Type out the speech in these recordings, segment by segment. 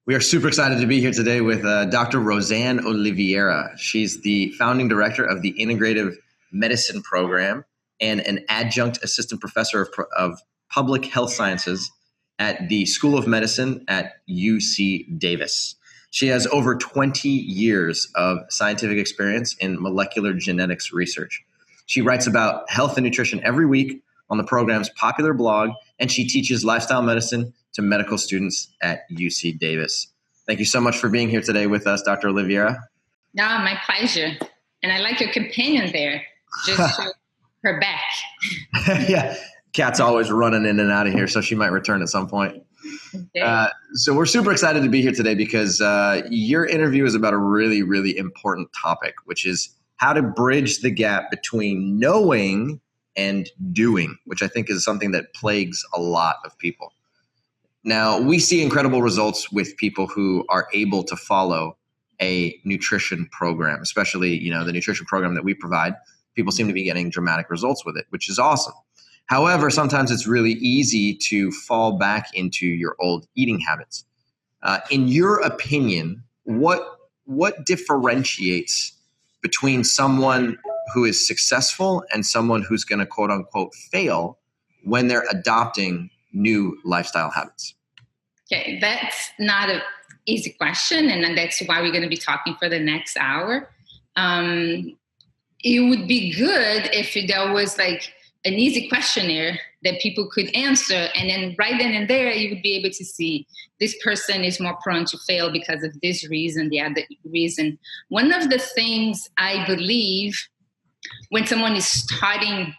We are super excited to be here today with Dr. Rosane Oliveira. She's the founding director of the Integrative Medicine Program and an adjunct assistant professor of public health sciences at the School of Medicine at UC Davis. She has over 20 years of scientific experience in molecular genetics research. She writes about health and nutrition every week on the program's popular blog, and she teaches lifestyle medicine to medical students at UC Davis. Thank you so much for being here today with us, Dr. Oliveira. No, my pleasure. And I like your companion there, just to her back. Yeah, Kat's always running in and out of here, so she might return at some point. Okay. So we're super excited to be here today because your interview is about a really, really important topic, which is how to bridge the gap between knowing and doing, which I think is something that plagues a lot of people. Now, we see incredible results with people who are able to follow a nutrition program, especially, the nutrition program that we provide. People seem to be getting dramatic results with it, which is awesome. However, sometimes it's really easy to fall back into your old eating habits. In your opinion, what differentiates between someone who is successful and someone who's going to quote unquote fail when they're adopting new lifestyle habits? Okay, that's not an easy question, and that's why we're going to be talking for the next hour. It would be good if there was like an easy questionnaire that people could answer, and then right then and there, you would be able to see this person is more prone to fail because of this reason, the other reason. One of the things I believe when someone is starting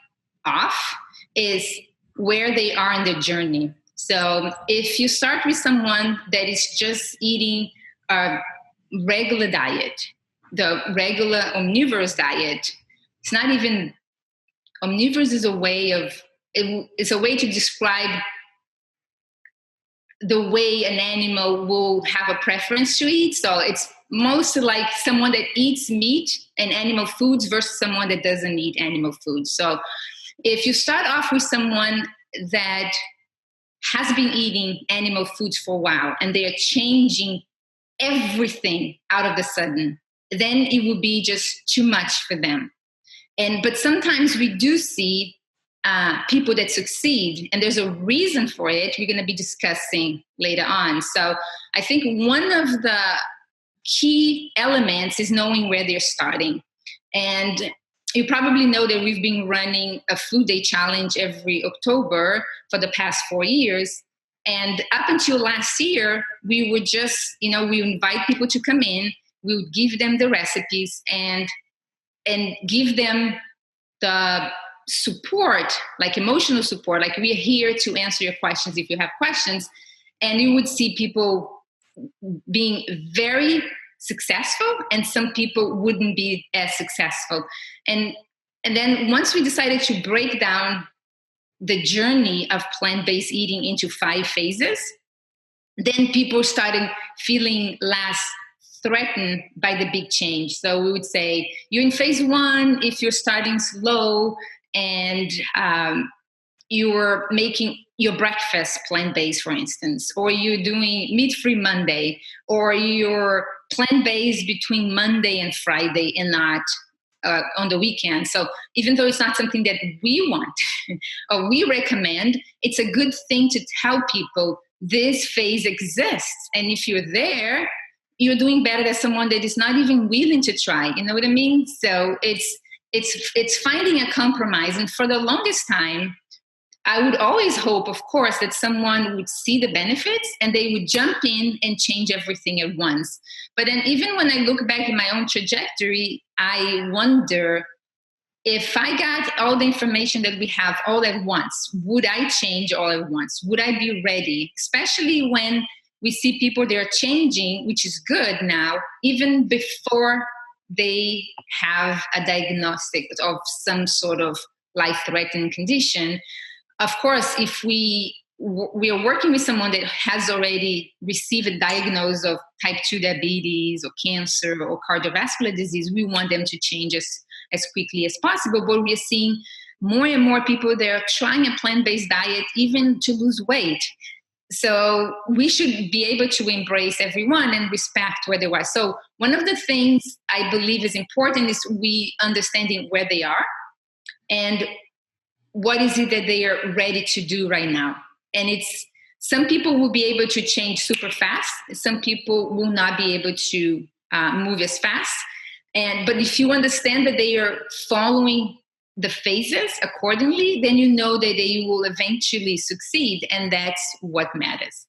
off is where they are in their journey. So if you start with someone that is just eating a regular diet, the regular omnivorous diet, it's not even, omnivorous is it's a way to describe the way an animal will have a preference to eat. So it's mostly like someone that eats meat and animal foods versus someone that doesn't eat animal foods. So if you start off with someone that has been eating animal foods for a while and they are changing everything out of the sudden, then it will be just too much for them. But sometimes we do see people that succeed, and there's a reason for it we're going to be discussing later on. So I think one of the key elements is knowing where they're starting. And you probably know that we've been running a food day challenge every October for the past 4 years. And up until last year, we would just, we invite people to come in, we would give them the recipes and give them the support, like emotional support, like we're here to answer your questions if you have questions. And you would see people being very successful and some people wouldn't be as successful. And then once we decided to break down the journey of plant-based eating into 5 phases, then people started feeling less threatened by the big change. So we would say, you're in phase 1 if you're starting slow and you're making your breakfast plant-based, for instance, or you're doing meat-free Monday, or you're plant-based between Monday and Friday and not on the weekend. So even though it's not something that we want or we recommend, it's a good thing to tell people this phase exists. And if you're there, you're doing better than someone that is not even willing to try. You know what I mean? So it's finding a compromise. And for the longest time, I would always hope, of course, that someone would see the benefits and they would jump in and change everything at once. But then even when I look back in my own trajectory, I wonder if I got all the information that we have all at once, would I change all at once? Would I be ready? Especially when we see people that are changing, which is good now, even before they have a diagnostic of some sort of life-threatening condition. Of course, if we are working with someone that has already received a diagnosis of type 2 diabetes or cancer or cardiovascular disease, we want them to change as quickly as possible. But we are seeing more and more people, they're trying a plant-based diet even to lose weight. So we should be able to embrace everyone and respect where they are. So one of the things I believe is important is we understanding where they are and what is it that they are ready to do right now. And it's, some people will be able to change super fast. Some people will not be able to move as fast. But if you understand that they are following the phases accordingly, then you know that they will eventually succeed, and that's what matters.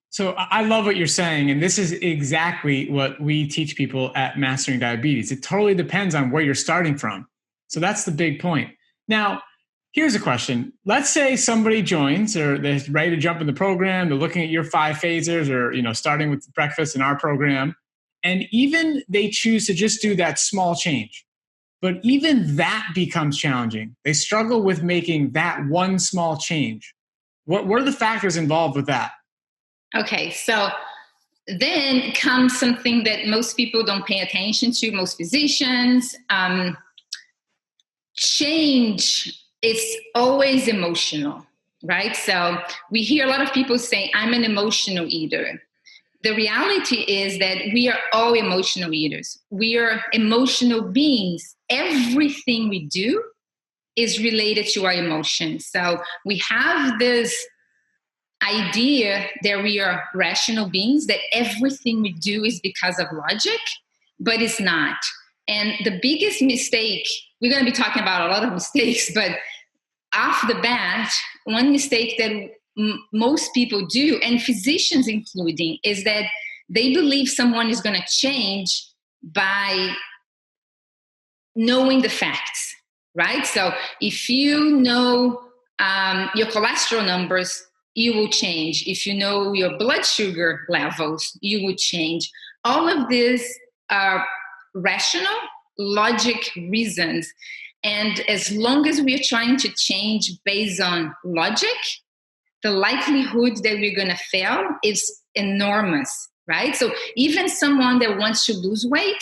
So I love what you're saying, and this is exactly what we teach people at Mastering Diabetes. It totally depends on where you're starting from. So that's the big point. Now, here's a question. Let's say somebody joins, or they're ready to jump in the program, they're looking at your 5 phasers, or starting with breakfast in our program, and even they choose to just do that small change. But even that becomes challenging. They struggle with making that one small change. What are the factors involved with that? Okay, so then comes something that most people don't pay attention to, most physicians. Change is always emotional, right? So we hear a lot of people say, I'm an emotional eater. The reality is that we are all emotional eaters. We are emotional beings. Everything we do is related to our emotions. So we have this idea that we are rational beings, that everything we do is because of logic, but it's not. And the biggest mistake, we're going to be talking about a lot of mistakes, but off the bat, one mistake that most people do, and physicians including, is that they believe someone is going to change by knowing the facts, right? So if you know your cholesterol numbers, you will change. If you know your blood sugar levels, you will change. All of these are rational, logic reasons. And as long as we are trying to change based on logic, the likelihood that we're going to fail is enormous, right? So even someone that wants to lose weight,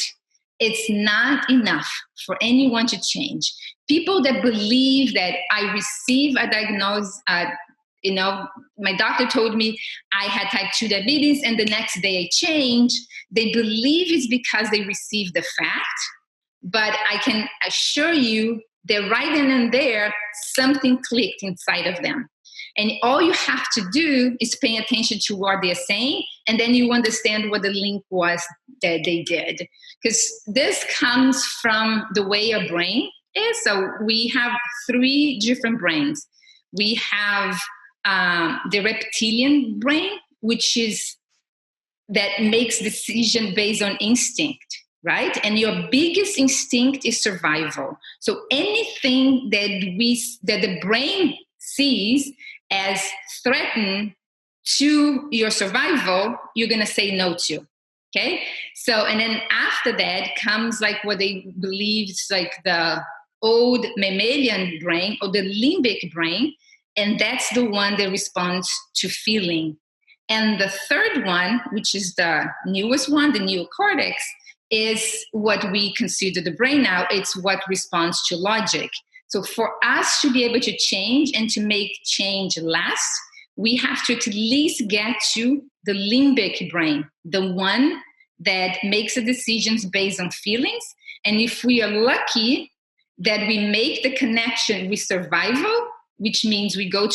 it's not enough for anyone to change. People that believe that I receive a diagnosis, my doctor told me I had type 2 diabetes and the next day I changed, they believe it's because they received the fact. But I can assure you that right then and there, something clicked inside of them. And all you have to do is pay attention to what they're saying, and then you understand what the link was that they did. Because this comes from the way our brain is. So we have 3 different brains. We have the reptilian brain, which is that makes decision based on instinct, right? And your biggest instinct is survival. So anything that the brain sees as threatened to your survival, you're going to say no to. Okay. So, and then after that comes like what they believe is like the old mammalian brain or the limbic brain. And that's the one that responds to feeling. And the third one, which is the newest one, the neocortex, is what we consider the brain now. It's what responds to logic. So for us to be able to change and to make change last, we have to at least get to the limbic brain, the one that makes the decisions based on feelings. And if we are lucky that we make the connection with survival, which means we go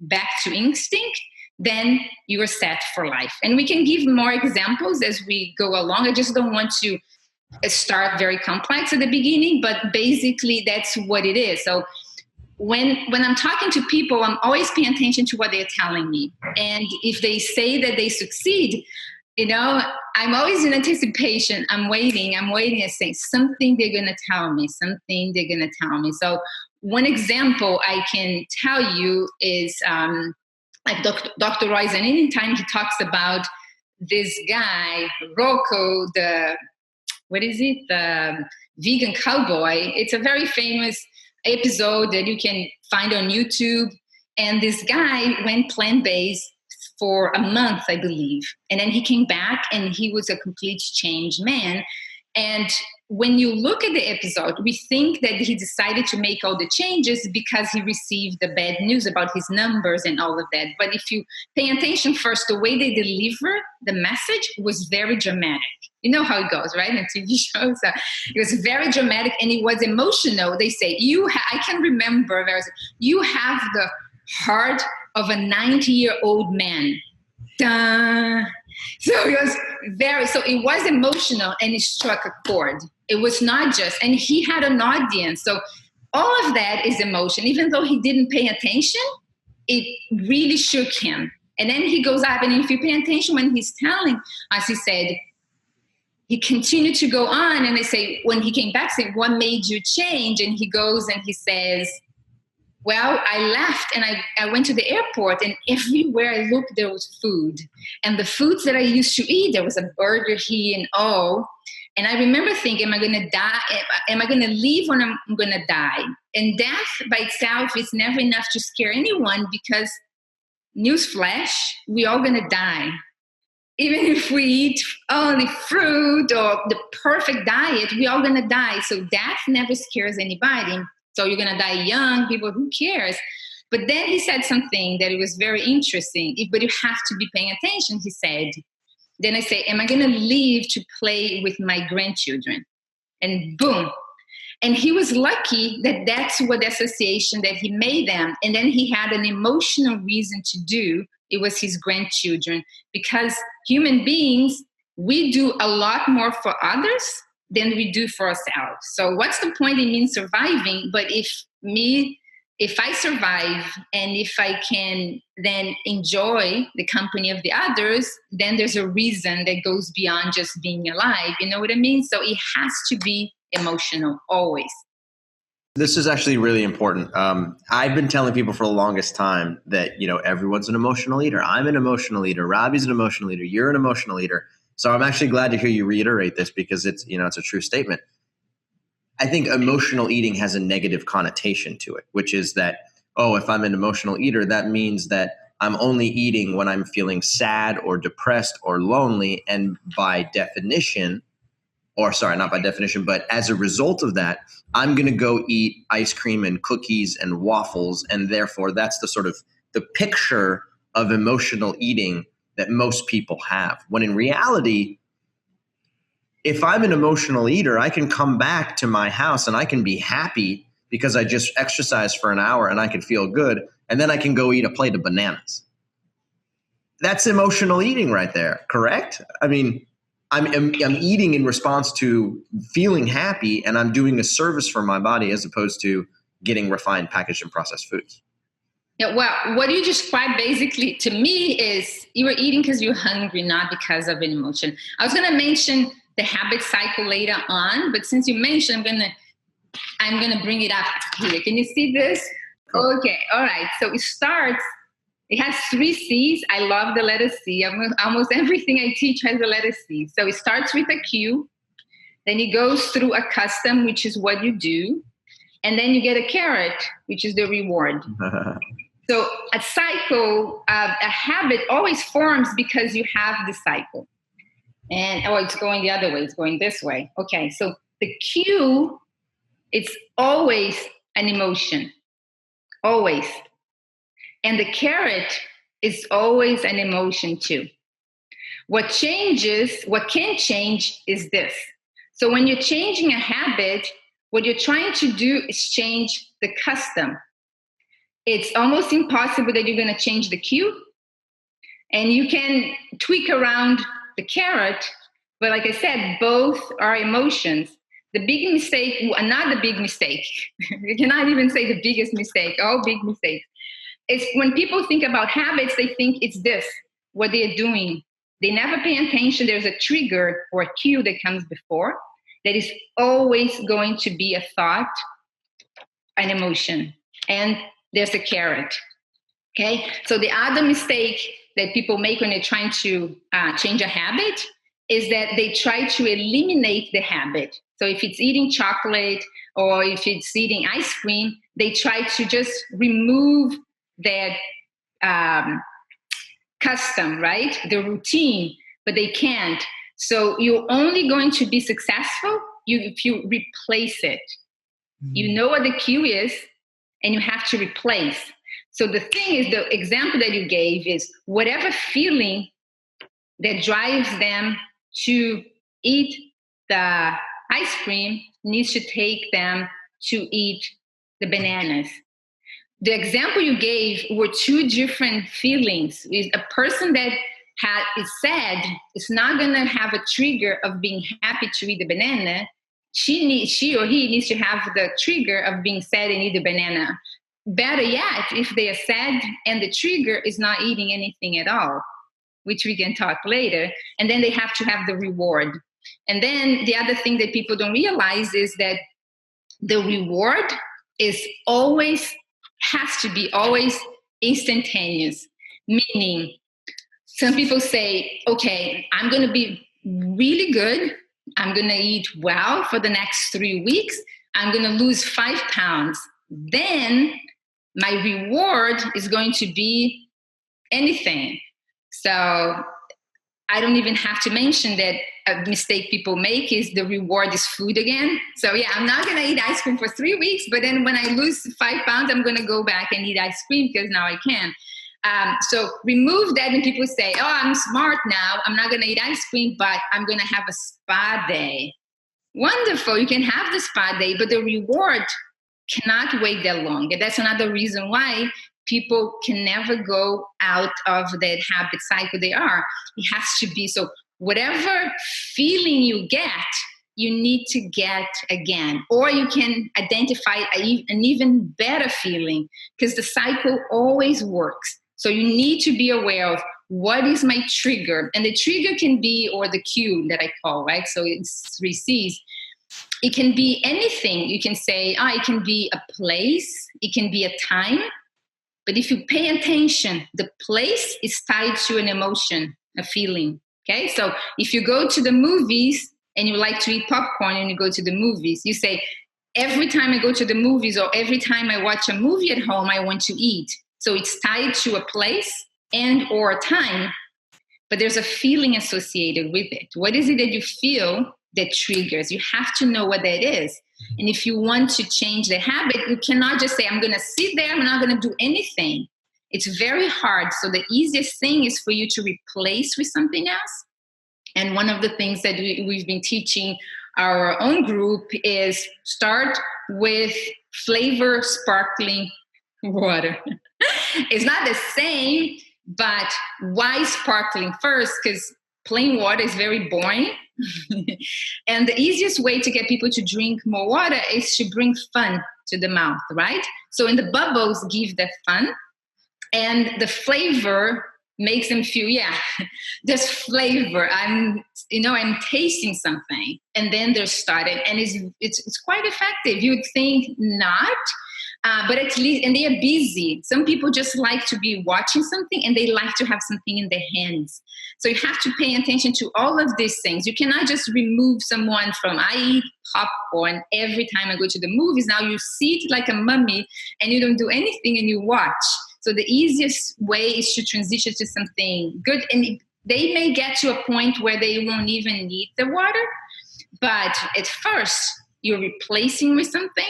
back to instinct, then you are set for life. And we can give more examples as we go along. I just don't want to start very complex at the beginning, but basically that's what it is. So when I'm talking to people, I'm always paying attention to what they're telling me. And if they say that they succeed, I'm always in anticipation. I'm waiting and saying something they're going to tell me, So one example I can tell you is like Dr. Rosane, anytime he talks about this guy, Rocco, the vegan cowboy. It's a very famous episode that you can find on YouTube. And this guy went plant-based for a month, I believe. And then he came back and he was a complete changed man. And when you look at the episode, we think that he decided to make all the changes because he received the bad news about his numbers and all of that. But if you pay attention first, the way they deliver the message was very dramatic. You know how it goes, right? In TV shows, it was very dramatic and it was emotional. They say, I can remember, you have the heart of a 90-year-old man. Dun. So it was emotional and it struck a chord. It was not just, and he had an audience. So all of that is emotion. Even though he didn't pay attention, it really shook him. And then he goes up, and if you pay attention when he's telling, as he said, he continued to go on, and they say, when he came back, say, what made you change? And he goes and he says, well, I left and I went to the airport, and everywhere I looked, there was food. And the foods that I used to eat, there was a burger here and all. And I remember thinking, am I going to die? Am I going to live or am I going to die? And death by itself is never enough to scare anyone because, newsflash, we're all going to die. Even if we eat only fruit or the perfect diet, we're all going to die. So death never scares anybody. So you're going to die young, people, who cares? But then he said something that was very interesting. But you have to be paying attention, he said. Then I say, am I going to live to play with my grandchildren? And boom. And he was lucky that that's what the association that he made them. And then he had an emotional reason to do. It was his grandchildren. Because human beings, we do a lot more for others than we do for ourselves. So what's the point in me surviving? But if I survive and if I can then enjoy the company of the others, then there's a reason that goes beyond just being alive. You know what I mean? So it has to be emotional always. This is actually really important. I've been telling people for the longest time that, everyone's an emotional eater. I'm an emotional eater. Robbie's an emotional eater. You're an emotional eater. So I'm actually glad to hear you reiterate this because it's a true statement. I think emotional eating has a negative connotation to it, which is that, if I'm an emotional eater, that means that I'm only eating when I'm feeling sad or depressed or lonely. And by definition, not by definition, but as a result of that, I'm going to go eat ice cream and cookies and waffles. And therefore, that's the sort of the picture of emotional eating that most people have. When in reality, if I'm an emotional eater, I can come back to my house and I can be happy because I just exercised for an hour and I can feel good. And then I can go eat a plate of bananas. That's emotional eating right there, correct? I mean, I'm eating in response to feeling happy, and I'm doing a service for my body as opposed to getting refined, packaged, and processed foods. Yeah, well, what you described basically to me is you were eating because you're hungry, not because of an emotion. I was going to mention the habit cycle later on, but since you mentioned, I'm gonna bring it up here. Can you see this? Cool. Okay, all right. So it has 3 C's. I love the letter C. Almost everything I teach has the letter C. So it starts with a Q, then it goes through a custom, which is what you do, and then you get a carrot, which is the reward. So a cycle, a habit always forms because you have the cycle. And it's going the other way. It's going this way. Okay, so the Q, it's always an emotion, always. And the carrot is always an emotion too. What can change is this. So when you're changing a habit, what you're trying to do is change the custom. It's almost impossible that you're going to change the Q. And you can tweak around the carrot, but like I said, both are emotions. The big mistake, not the big mistake, you cannot even say the biggest mistake, all big mistakes. It's when people think about habits, they think it's this, what they're doing. They never pay attention. There's a trigger or a cue that comes before that is always going to be a thought, an emotion, and there's a carrot. Okay, so the other mistake that people make when they're trying to change a habit is that they try to eliminate the habit. So if it's eating chocolate or if it's eating ice cream, they try to just remove that custom, right? The routine, but they can't. So you're only going to be successful if you replace it. You know what the cue is, and you have to replace. So the thing is, the example that you gave is whatever feeling that drives them to eat the ice cream needs to take them to eat the bananas. The example you gave were two different feelings. A person that is sad is not going to have a trigger of being happy to eat the banana. She or he needs to have the trigger of being sad and eat the banana. Better yet, if they are sad and the trigger is not eating anything at all, which we can talk later, and then they have to have the reward. And then the other thing that people don't realize is that the reward has to be always instantaneous. Meaning, some people say, okay, I'm going to be really good. I'm going to eat well for the next 3 weeks. I'm going to lose 5 pounds. Then my reward is going to be anything. So I don't even have to mention that a mistake people make is the reward is food again. So yeah, I'm not going to eat ice cream for 3 weeks, but then when I lose 5 pounds, I'm going to go back and eat ice cream because now I can. So remove that when people say, oh, I'm smart now. I'm not going to eat ice cream, but I'm going to have a spa day. Wonderful. You can have the spa day, but the reward cannot wait that long. And that's another reason why people can never go out of that habit cycle they are. It has to be. So whatever feeling you get, you need to get again. Or you can identify an even better feeling because the cycle always works. So you need to be aware of what is my trigger. And the trigger can be, or the cue that I call, right? So it's 3 C's. It can be anything. You can say, it can be a place. It can be a time. But if you pay attention, the place is tied to an emotion, a feeling. Okay, so if you go to the movies and you like to eat popcorn and you go to the movies, you say, every time I go to the movies or every time I watch a movie at home, I want to eat. So it's tied to a place and or a time, but there's a feeling associated with it. What is it that you feel that triggers? You have to know what that is. And if you want to change the habit, you cannot just say, I'm going to sit there, I'm not going to do anything. It's very hard. So the easiest thing is for you to replace with something else. And one of the things that we've been teaching our own group is start with flavor sparkling water. It's not the same, but why sparkling first? Because plain water is very boring. And the easiest way to get people to drink more water is to bring fun to the mouth, right? So in the bubbles give the fun, and the flavor makes them feel, there's flavor. I'm tasting something, and then they're started, and it's quite effective. You'd think not, but at least, and they are busy. Some people just like to be watching something, and they like to have something in their hands. So you have to pay attention to all of these things. You cannot just remove someone from, I eat popcorn every time I go to the movies. Now you sit like a mummy and you don't do anything and you watch. So the easiest way is to transition to something good. And they may get to a point where they won't even need the water. But at first, you're replacing with something.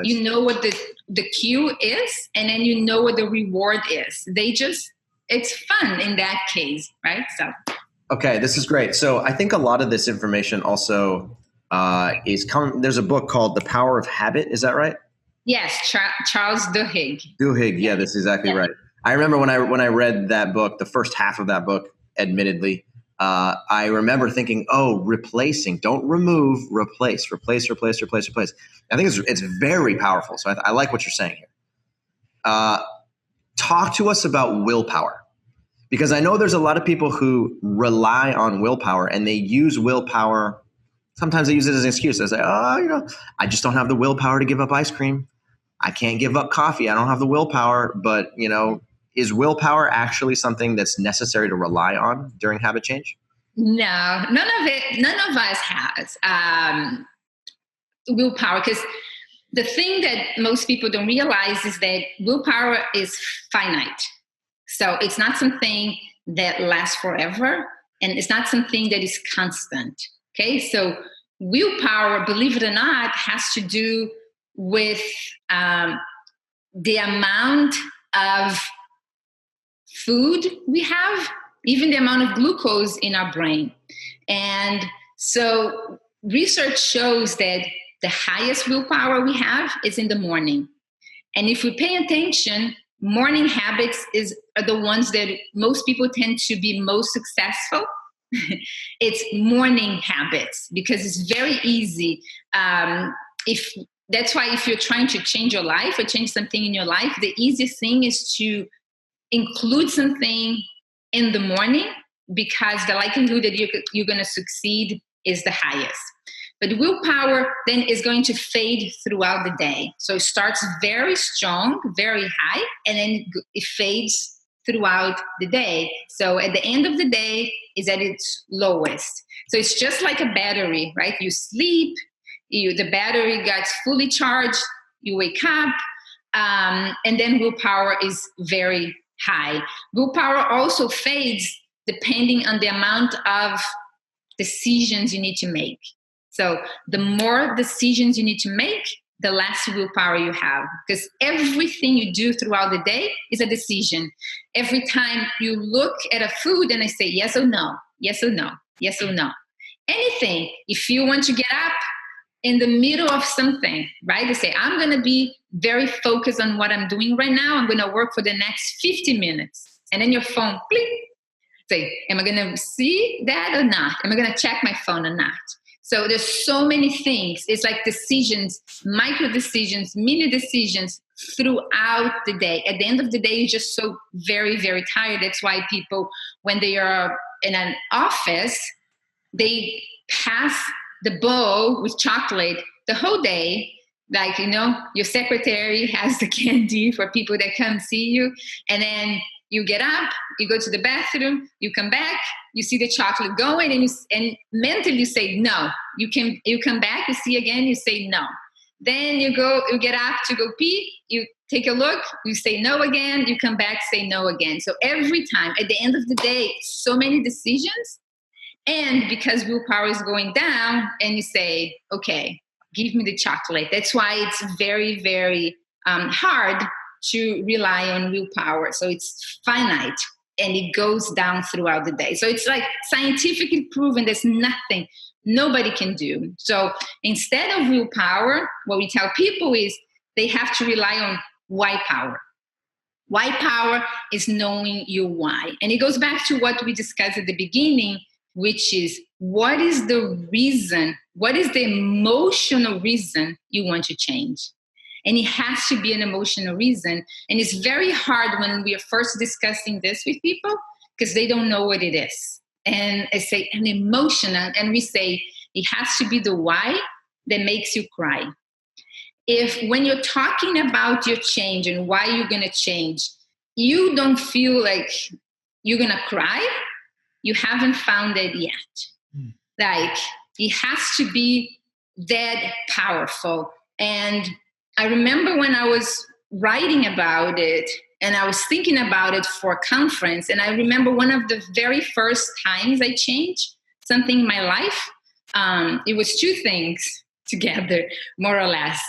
You know what the cue is, and then you know what the reward is. It's fun in that case, right? So. Okay, this is great. So I think a lot of this information also there's a book called The Power of Habit. Is that right? Yes, Charles Duhigg. Duhigg, yeah, that's exactly right. I remember when I read that book, the first half of that book, admittedly, I remember thinking, replacing, don't remove, replace. I think it's very powerful. So I like what you're saying here. Talk to us about willpower, because I know there's a lot of people who rely on willpower and they use willpower. Sometimes they use it as an excuse. They say, I just don't have the willpower to give up ice cream. I can't give up coffee. I don't have the willpower. But, is willpower actually something that's necessary to rely on during habit change? No, none of us has willpower, because the thing that most people don't realize is that willpower is finite. So it's not something that lasts forever, and it's not something that is constant. Okay, so willpower, believe it or not, has to do with the amount of food we have, even the amount of glucose in our brain. And so research shows that the highest willpower we have is in the morning. And if we pay attention, morning habits are the ones that most people tend to be most successful. It's morning habits, because it's very easy. That's why if you're trying to change your life or change something in your life, the easiest thing is to include something in the morning, because the likelihood that you're going to succeed is the highest. But willpower then is going to fade throughout the day. So it starts very strong, very high, and then it fades throughout the day. So at the end of the day is at its lowest. So it's just like a battery, right? You sleep, the battery gets fully charged, you wake up, and then willpower is very high. Willpower also fades depending on the amount of decisions you need to make. So the more decisions you need to make, the less willpower you have, because everything you do throughout the day is a decision. Every time you look at a food and I say yes or no, yes or no, yes or no. Anything, if you want to get up in the middle of something, right? They say, I'm going to be very focused on what I'm doing right now. I'm going to work for the next 50 minutes. And then your phone, click. Say, am I going to see that or not? Am I going to check my phone or not? So there's so many things. It's like decisions, micro decisions, mini decisions throughout the day. At the end of the day, you're just so very, very tired. That's why people, when they are in an office, they pass the bowl with chocolate the whole day. Like, your secretary has the candy for people that come see you. And then you get up, you go to the bathroom, you come back, you see the chocolate going, and mentally you say no. You come back, you see again, you say no. Then you get up to go pee, you take a look, you say no again, you come back, say no again. So every time, at the end of the day, so many decisions. And because willpower is going down, and you say, okay, give me the chocolate. That's why it's very, very hard to rely on willpower. So it's finite and it goes down throughout the day. So it's like scientifically proven there's nothing nobody can do. So instead of willpower, what we tell people is they have to rely on why power. Why power is knowing your why. And it goes back to what we discussed at the beginning, which is what is the reason, what is the emotional reason you want to change? And it has to be an emotional reason. And it's very hard when we are first discussing this with people because they don't know what it is. And I say an emotional, and we say it has to be the why that makes you cry. If when you're talking about your change and why you're going to change, you don't feel like you're going to cry, you haven't found it yet. Like it has to be that powerful. And I remember when I was writing about it and I was thinking about it for a conference, and I remember one of the very first times I changed something in my life, it was two things together, more or less.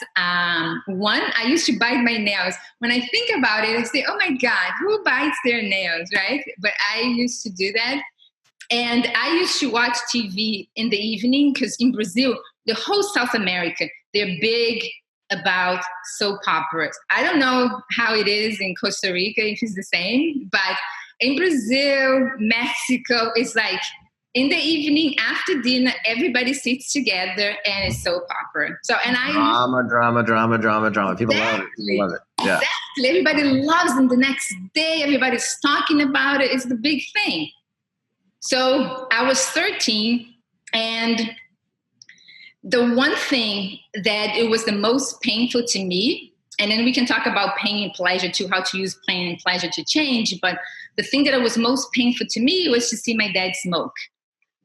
One, I used to bite my nails. When I think about it, I say, oh my God, who bites their nails, right? But I used to do that. And I used to watch TV in the evening because in Brazil, the whole South America, they're big about soap operas. I don't know how it is in Costa Rica, if it's the same, but in Brazil, Mexico, it's like in the evening after dinner, everybody sits together and it's soap opera. So, and drama. People love it. People love it. Yeah. Exactly. Everybody loves them. The next day, everybody's talking about it. It's the big thing. So I was 13, and the one thing that it was the most painful to me, and then we can talk about pain and pleasure too, how to use pain and pleasure to change, but the thing that was most painful to me was to see my dad smoke.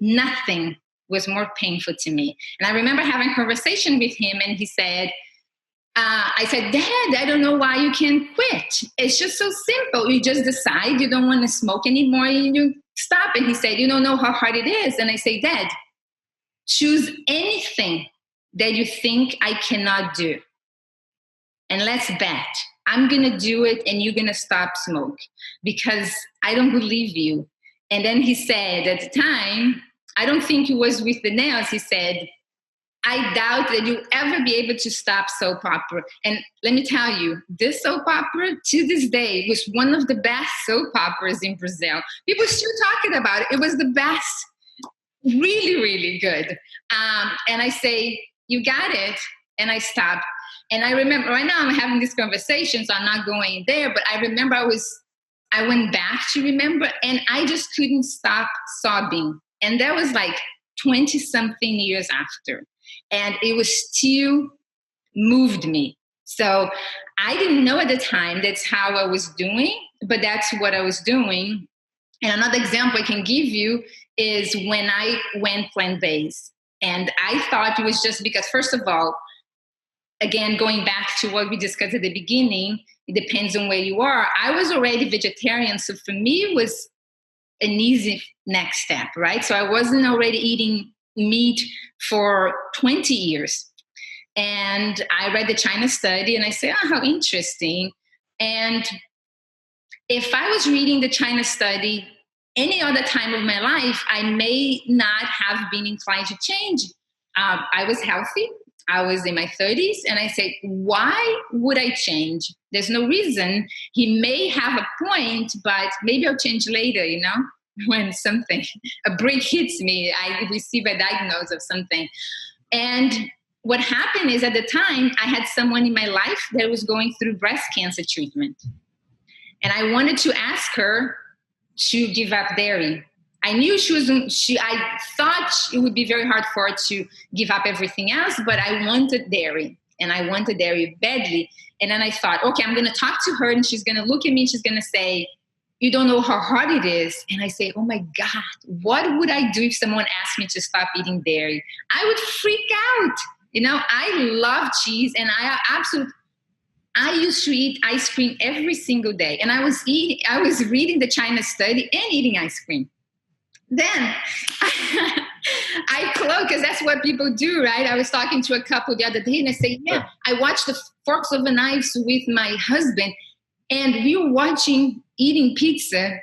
Nothing was more painful to me. And I remember having a conversation with him, and he said, I said, Dad, I don't know why you can't quit. It's just so simple. You just decide you don't want to smoke anymore and you stop. And he said, you don't know how hard it is. And I say, Dad, choose anything that you think I cannot do. And let's bet. I'm going to do it and you're going to stop smoke because I don't believe you. And then he said at the time, I don't think it was with the nails. He said, I doubt that you'll ever be able to stop soap opera. And let me tell you, this soap opera to this day was one of the best soap operas in Brazil. People still talking about it. It was the best. Really, really good. And I say, you got it. And I stopped. And I remember right now I'm having this conversation, so I'm not going there, but I remember I went back to remember, and I just couldn't stop sobbing. And that was like 20 something years after. And it was still moved me. So I didn't know at the time that's how I was doing, but that's what I was doing. And another example I can give you is when I went plant-based. And I thought it was just because, first of all, again, going back to what we discussed at the beginning, it depends on where you are. I was already vegetarian, so for me, it was an easy next step, right? So I wasn't already eating meat for 20 years. And I read the China study, and I said, oh, how interesting. And if I was reading the China study any other time of my life, I may not have been inclined to change. I was healthy. I was in my 30s, and I said, why would I change? There's no reason. He may have a point, but maybe I'll change later, when a break hits me, I receive a diagnosis of something. And what happened is at the time, I had someone in my life that was going through breast cancer treatment. And I wanted to ask her to give up dairy. I knew I thought it would be very hard for her to give up everything else, but I wanted dairy, and I wanted dairy badly. And then I thought, okay, I'm going to talk to her, and she's going to look at me, and she's going to say, you don't know how hard it is. And I say, oh my God, what would I do if someone asked me to stop eating dairy? I would freak out. I love cheese, and I used to eat ice cream every single day. And I was reading the China study and eating ice cream. Then I close, because that's what people do, right? I was talking to a couple the other day, and I say, yeah, I watched the Forks Over Knives with my husband, and we were eating pizza,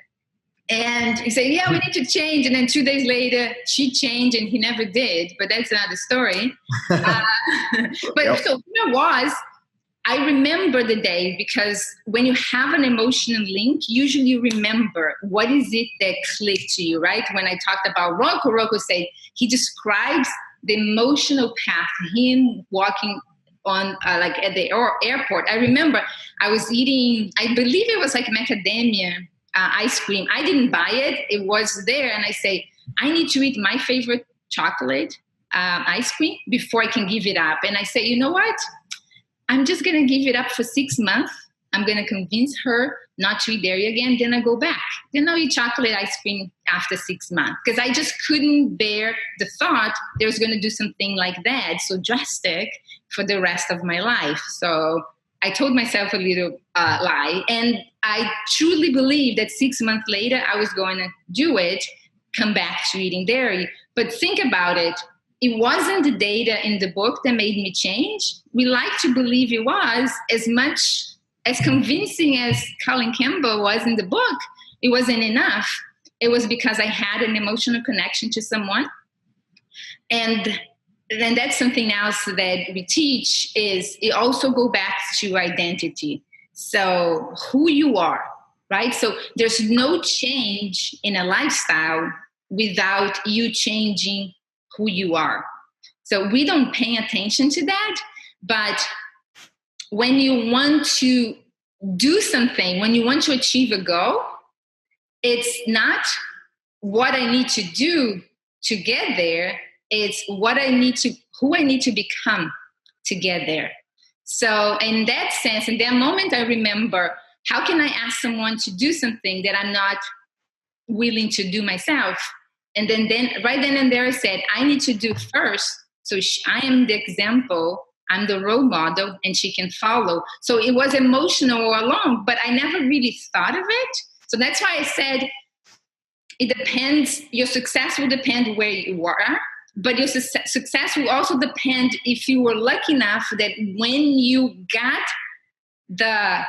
and he said, yeah, we need to change. And then 2 days later, she changed, and he never did, but that's another story. But yep. So here was, I remember the day, because when you have an emotional link, usually you remember what is it that clicked to you, right? When I talked about Rocco said he describes the emotional path, him walking on like at the airport. I remember I was eating, I believe it was like macadamia ice cream. I didn't buy it. It was there. And I say, I need to eat my favorite chocolate ice cream before I can give it up. And I say, you know what? I'm just going to give it up for 6 months. I'm going to convince her not to eat dairy again. Then I go back. Then I'll eat chocolate ice cream after 6 months. Because I just couldn't bear the thought there was going to do something like that, so drastic, for the rest of my life. So I told myself a little lie. And I truly believe that 6 months later, I was going to do it, come back to eating dairy. But think about it. It wasn't the data in the book that made me change. We like to believe it was. As much as convincing as Colin Campbell was in the book, it wasn't enough. It was because I had an emotional connection to someone. And then that's something else that we teach, is it also go back to identity. So who you are, right? So there's no change in a lifestyle without you changing who you are. So we don't pay attention to that, but when you want to do something, when you want to achieve a goal, it's not what I need to do to get there, it's who I need to become to get there. So in that sense, in that moment, I remember, how can I ask someone to do something that I'm not willing to do myself? And then right then and there, I said, I need to do first. So I am the example, I'm the role model, and she can follow. So it was emotional all along, but I never really thought of it. So that's why I said, it depends, your success will depend where you are, But your success will also depend if you were lucky enough that when you got the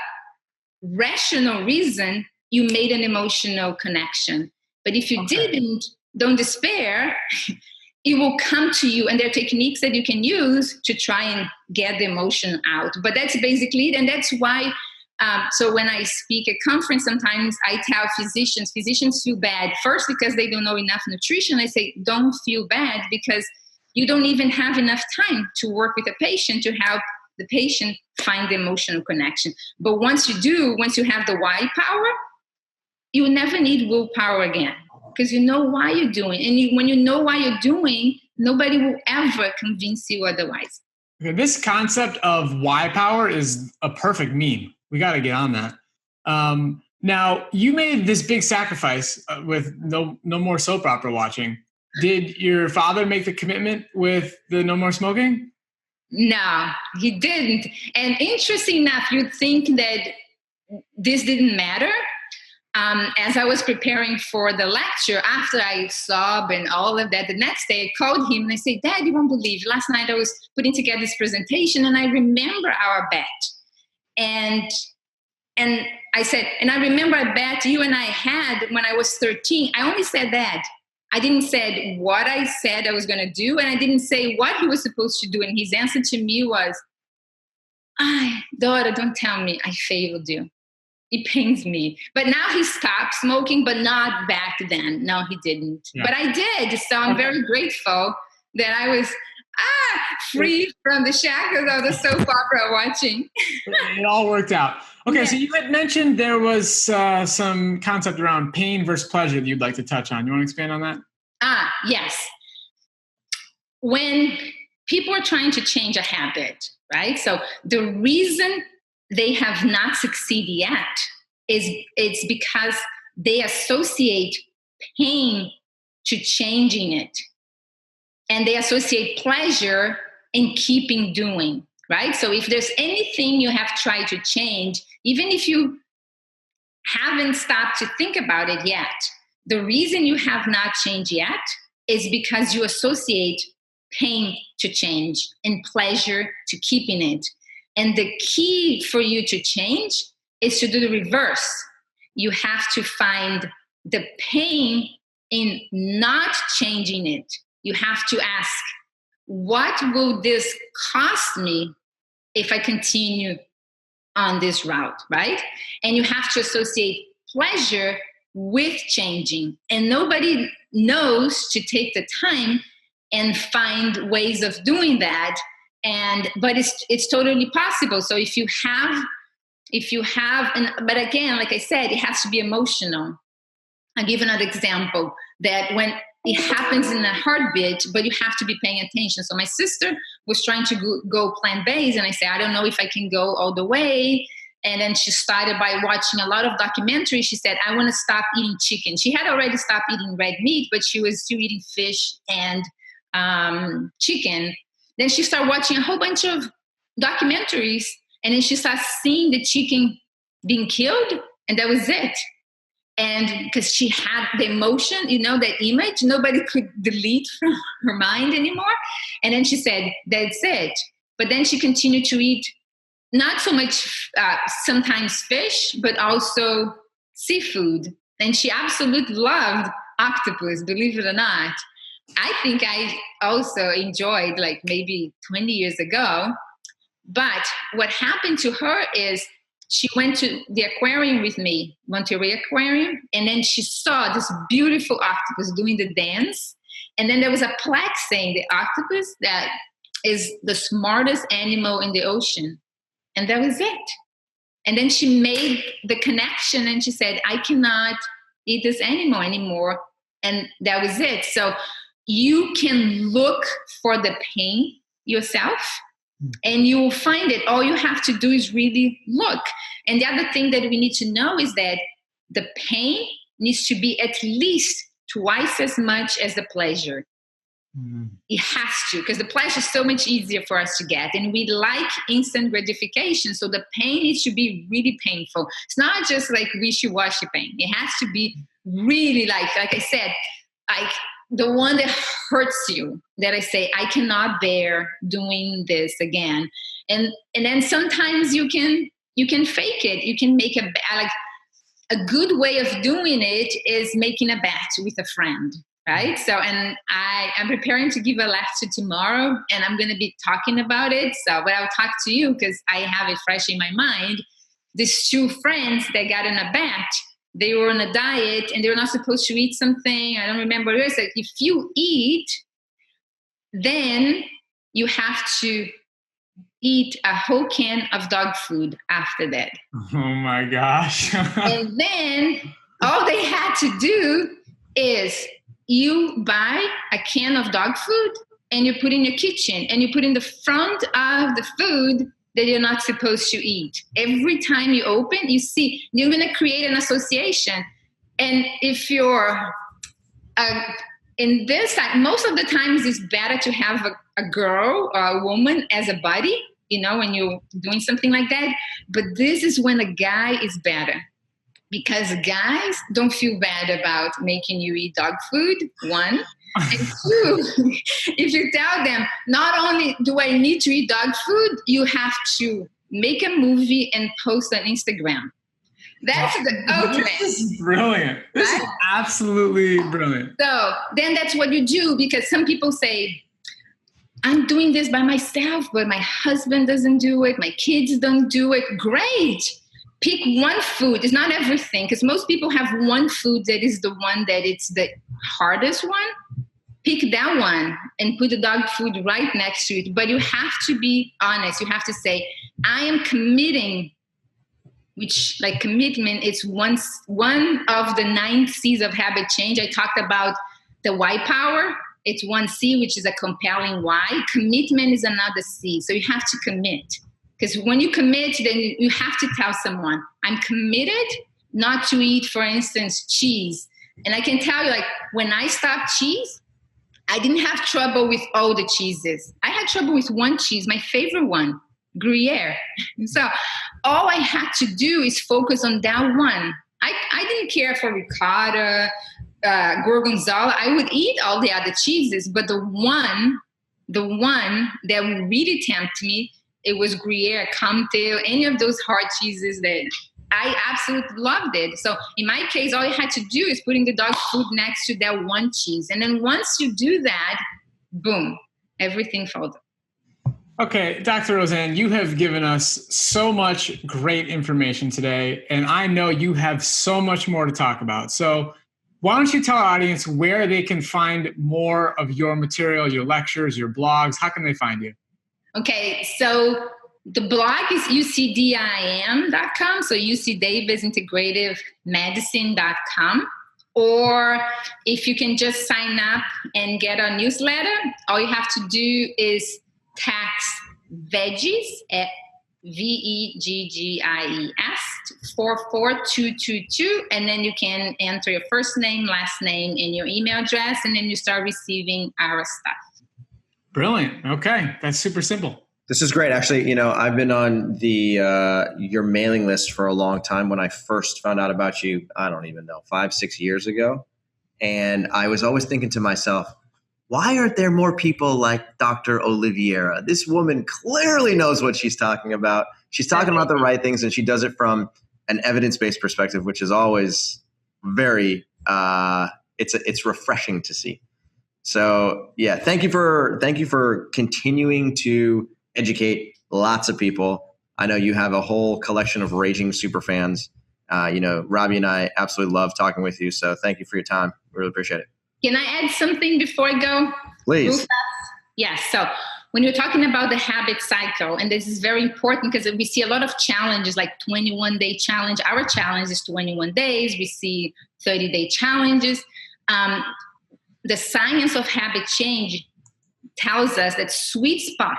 rational reason, you made an emotional connection. But if you didn't, don't despair. It will come to you, and there are techniques that you can use to try and get the emotion out. But that's basically it, and that's why. So when I speak at conference, sometimes I tell physicians feel bad first because they don't know enough nutrition. I say, don't feel bad because you don't even have enough time to work with a patient to help the patient find the emotional connection. But once you do, once you have the why power, you will never need willpower again because you know why you're doing. And when you know why you're doing, nobody will ever convince you otherwise. Okay, this concept of why power is a perfect meme. We got to get on that. Now, you made this big sacrifice with no more soap opera watching. Did your father make the commitment with the no more smoking? No, he didn't. And interesting enough, you'd think that this didn't matter. As I was preparing for the lecture, after I sobbed and all of that, the next day I called him and I said, Dad, you won't believe, last night I was putting together this presentation and I remember our bet. And I said, and I remember a bet you and I had when I was 13. I only said that. I didn't say what I said I was going to do, and I didn't say what he was supposed to do. And his answer to me was, daughter, don't tell me I failed you. It pains me. But now he stopped smoking, but not back then. No, he didn't. Yeah. But I did. So I'm very grateful that I was free from the shackles of the soap opera watching. It all worked out. Okay, so you had mentioned there was some concept around pain versus pleasure that you'd like to touch on. You want to expand on that? Yes. When people are trying to change a habit, right? So the reason they have not succeeded yet is it's because they associate pain to changing it. And they associate pleasure in keeping doing, right? So if there's anything you have tried to change, even if you haven't stopped to think about it yet, the reason you have not changed yet is because you associate pain to change and pleasure to keeping it. And the key for you to change is to do the reverse. You have to find the pain in not changing it. You have to ask, what will this cost me if I continue on this route, right? And you have to associate pleasure with changing. And nobody knows to take the time and find ways of doing that. But it's totally possible. So if you have, but again, like I said, it has to be emotional. I'll give another example that when it happens in a heartbeat, but you have to be paying attention. So my sister was trying to go plant-based, and I said, I don't know if I can go all the way. And then she started by watching a lot of documentaries. She said, I want to stop eating chicken. She had already stopped eating red meat, but she was still eating fish and chicken. Then she started watching a whole bunch of documentaries, and then she started seeing the chicken being killed, and that was it. And because she had the emotion, that image, nobody could delete from her mind anymore. And then she said, that's it. But then she continued to eat not so much sometimes fish, but also seafood. And she absolutely loved octopus, believe it or not. I think I also enjoyed like maybe 20 years ago. But what happened to her is she went to the aquarium with me, Monterey Aquarium, and then she saw this beautiful octopus doing the dance. And then there was a plaque saying the octopus that is the smartest animal in the ocean. And that was it. And then she made the connection and she said, I cannot eat this animal anymore. And that was it. So you can look for the pain yourself, and you will find it. All you have to do is really look. And the other thing that we need to know is that the pain needs to be at least twice as much as the pleasure. Mm-hmm. It has to, because the pleasure is so much easier for us to get. And we like instant gratification. So the pain needs to be really painful. It's not just like wishy-washy pain. It has to be really like I said, like the one that hurts you, that I say, I cannot bear doing this again. And then sometimes you can fake it. You can make a good way of doing it is making a bet with a friend, right? So, and I'm preparing to give a lecture tomorrow, and I'm going to be talking about it. So, but I'll talk to you because I have it fresh in my mind. These two friends that got in a bet, they were on a diet and they were not supposed to eat something. I don't remember. It was like, if you eat, then you have to eat a whole can of dog food after that. Oh my gosh. And then all they had to do is you buy a can of dog food and you put in your kitchen and you put in the front of the food that you're not supposed to eat. Every time you open, you see, you're going to create an association. And if you're in this, most of the times it's better to have a girl or a woman as a buddy, when you're doing something like that. But this is when a guy is better, because guys don't feel bad about making you eat dog food, one. And two, if you tell them, not only do I need to eat dog food, you have to make a movie and post on Instagram. That's the ultimate. This is brilliant. This is absolutely brilliant. So then that's what you do, because some people say, I'm doing this by myself, but my husband doesn't do it. My kids don't do it. Great. Pick one food. It's not everything, because most people have one food that is the one that it's the hardest one. Pick that one and put the dog food right next to it. But you have to be honest. You have to say, I am committing, which like commitment is one of the 9 C's of habit change. I talked about the why power. It's one C, which is a compelling why. Commitment is another C. So you have to commit. Because when you commit, then you have to tell someone, I'm committed not to eat, for instance, cheese. And I can tell you, like, when I stopped cheese, I didn't have trouble with all the cheeses. I had trouble with one cheese, my favorite one, Gruyere. So all I had to do is focus on that one. I didn't care for ricotta, gorgonzola. I would eat all the other cheeses, but the one that would really tempt me, it was Gruyere, Comté, any of those hard cheeses that I absolutely loved it. So in my case, all I had to do is putting the dog food next to that one cheese. And then once you do that, boom, everything falls up. Okay, Dr. Rosane, you have given us so much great information today, and I know you have so much more to talk about. So why don't you tell our audience where they can find more of your material, your lectures, your blogs? How can they find you? Okay, so the blog is ucdim.com, so ucdavisintegrativemedicine.com. Or if you can just sign up and get our newsletter, all you have to do is text veggies at VEGGIES 44222, and then you can enter your first name, last name, and your email address, and then you start receiving our stuff. Brilliant. Okay, that's super simple. This is great. Actually, I've been on your mailing list for a long time. When I first found out about you, I don't even know, 5-6 years ago. And I was always thinking to myself, why aren't there more people like Dr. Oliveira? This woman clearly knows what she's talking about. She's talking about the right things, and she does it from an evidence-based perspective, which is always very, it's refreshing to see. So yeah, thank you for continuing to educate lots of people. I know you have a whole collection of raging super fans. Robbie and I absolutely love talking with you. So thank you for your time. We really appreciate it. Can I add something before I go? Please. Yes. So when you're talking about the habit cycle, and this is very important because we see a lot of challenges like 21-day challenge. Our challenge is 21 days. We see 30-day challenges. The science of habit change tells us that sweet spot,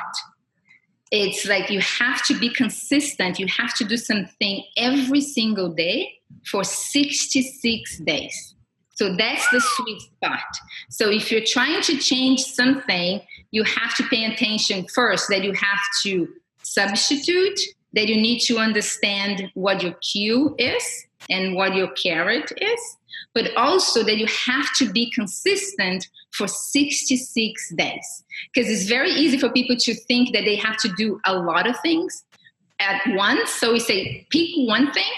it's like you have to be consistent. You have to do something every single day for 66 days. So that's the sweet spot. So if you're trying to change something, you have to pay attention first that you have to substitute, that you need to understand what your cue is. and what your carrot is, but also that you have to be consistent for 66 days. Because it's very easy for people to think that they have to do a lot of things at once. So we say, pick one thing,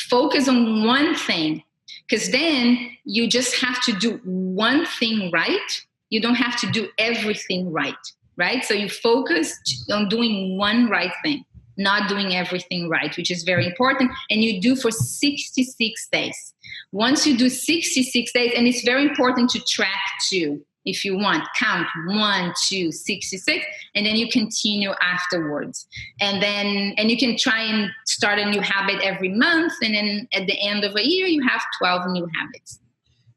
focus on one thing, because then you just have to do one thing right. You don't have to do everything right? So you focus on doing one right thing, not doing everything right, which is very important. And you do for 66 days. Once you do 66 days, and it's very important to track too, if you want, count 1, 2, 66, and then you continue afterwards. And you can try and start a new habit every month. And then at the end of a year, you have 12 new habits.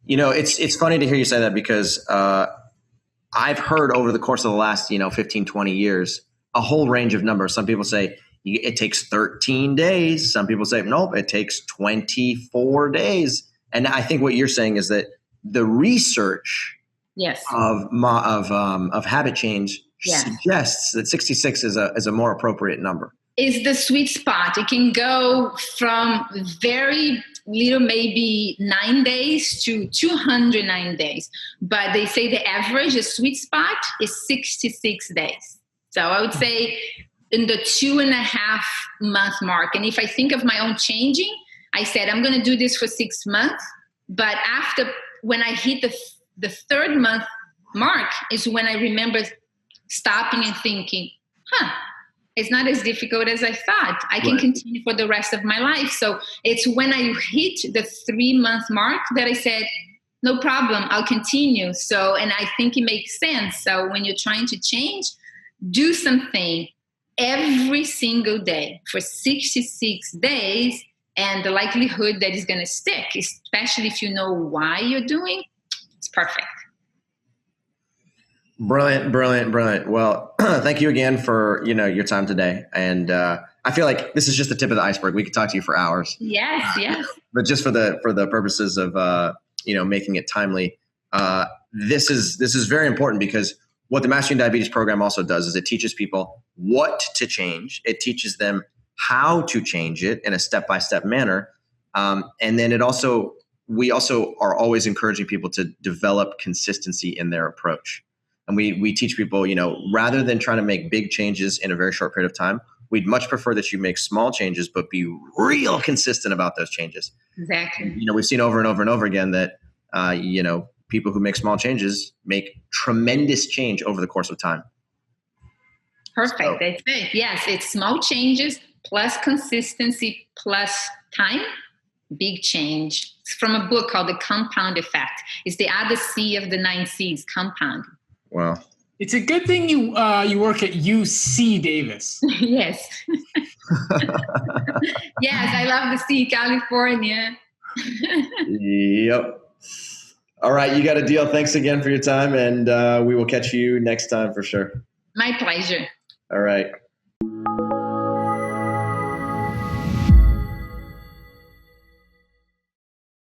You know, it's funny to hear you say that, because I've heard over the course of the last, 15, 20 years, a whole range of numbers. Some people say it takes 13 days. Some people say, nope, it takes 24 days. And I think what you're saying is that the research of habit change suggests that 66 is a more appropriate number. Is the sweet spot. It can go from very little, maybe 9 days to 209 days. But they say the average, the sweet spot is 66 days. So I would say in the 2.5 month mark. And if I think of my own changing, I said, I'm going to do this for 6 months. But when I hit the 3rd month mark is when I remember stopping and thinking, it's not as difficult as I thought. I can continue for the rest of my life. So it's when I hit the 3 month mark that I said, no problem, I'll continue. So, and I think it makes sense. So when you're trying to change, do something every single day for 66 days. And the likelihood that it's going to stick, especially if you know why you're doing, it's perfect. Brilliant. Well, thank you again for, your time today. And I feel like this is just the tip of the iceberg. We could talk to you for hours. Yes. But just for the purposes of, making it timely, this is very important, because what the Mastering Diabetes program also does is it teaches people what to change. It teaches them how to change it in a step-by-step manner. And then we also are always encouraging people to develop consistency in their approach. And we teach people, rather than trying to make big changes in a very short period of time, we'd much prefer that you make small changes, but be real consistent about those changes. Exactly. We've seen over and over and over again that, people who make small changes make tremendous change over the course of time. Perfect. So, that's it. Yes, it's small changes plus consistency plus time, big change. It's from a book called The Compound Effect. It's the other C of the 9 C's, compound. Wow. It's a good thing you work at UC Davis. Yes. Yes, I love the C, California. Yep. All right, you got a deal. Thanks again for your time, and we will catch you next time for sure. My pleasure. All right.